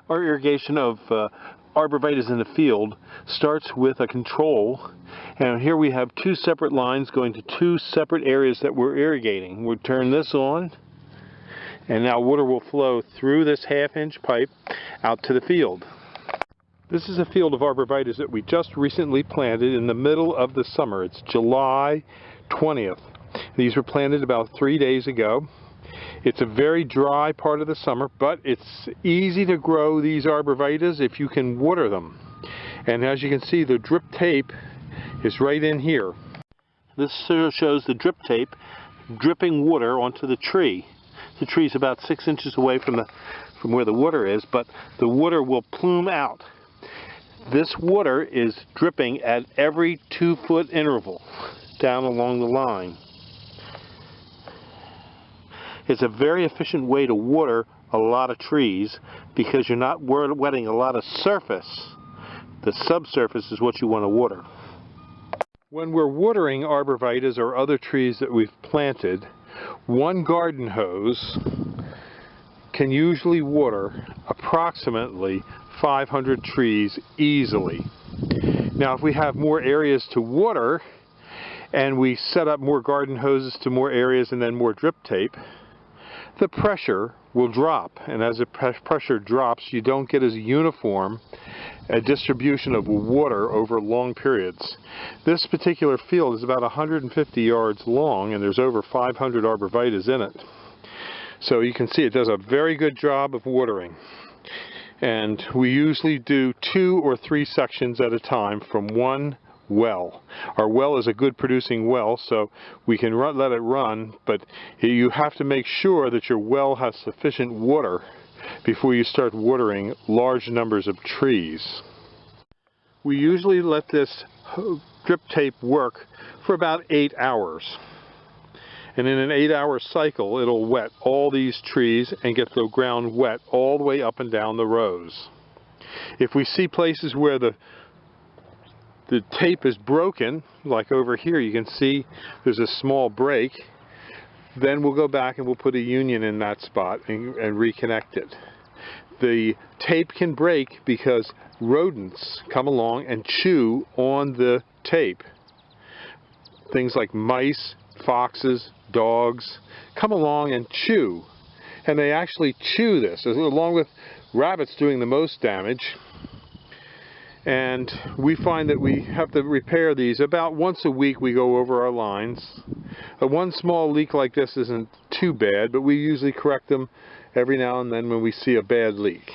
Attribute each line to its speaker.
Speaker 1: Our irrigation of arborvitaes in the field starts with a control, and here we have two separate lines going to two separate areas that we're irrigating. We'll turn this on, and now water will flow through this half-inch pipe out to the field. This is a field of arborvitaes that we just recently planted in the middle of the summer. It's July 20th. These were planted about 3 days ago. It's a very dry part of the summer, but it's easy to grow these arborvitaes if you can water them. And as you can see, the drip tape is right in here. This shows the drip tape dripping water onto the tree. The tree is about 6 inches away from where the water is, but the water will plume out. This water is dripping at every 2-foot interval down along the line. It's a very efficient way to water a lot of trees because you're not wetting a lot of surface. The subsurface is what you want to water. When we're watering arborvitaes or other trees that we've planted, one garden hose can usually water approximately 500 trees easily. Now, if we have more areas to water and we set up more garden hoses to more areas and then more drip tape, the pressure will drop, and as the pressure drops, you don't get as uniform a distribution of water over long periods. This particular field is about 150 yards long, and there's over 500 arborvitaes in it. So you can see it does a very good job of watering. And we usually do 2 or 3 sections at a time from one well. Our well is a good producing well, so we can let it run, but you have to make sure that your well has sufficient water before you start watering large numbers of trees. We usually let this drip tape work for about 8 hours. And in an 8-hour cycle, it'll wet all these trees and get the ground wet all the way up and down the rows. If we see places where the tape is broken, like over here, you can see there's a small break, then we'll go back and we'll put a union in that spot and reconnect it. The tape can break because rodents come along and chew on the tape. Things like mice, foxes, dogs come along and chew, and they actually chew this, along with rabbits doing the most damage. And we find that we have to repair these about once a week. We go over our lines. One small leak like this isn't too bad, but we usually correct them every now and then when we see a bad leak.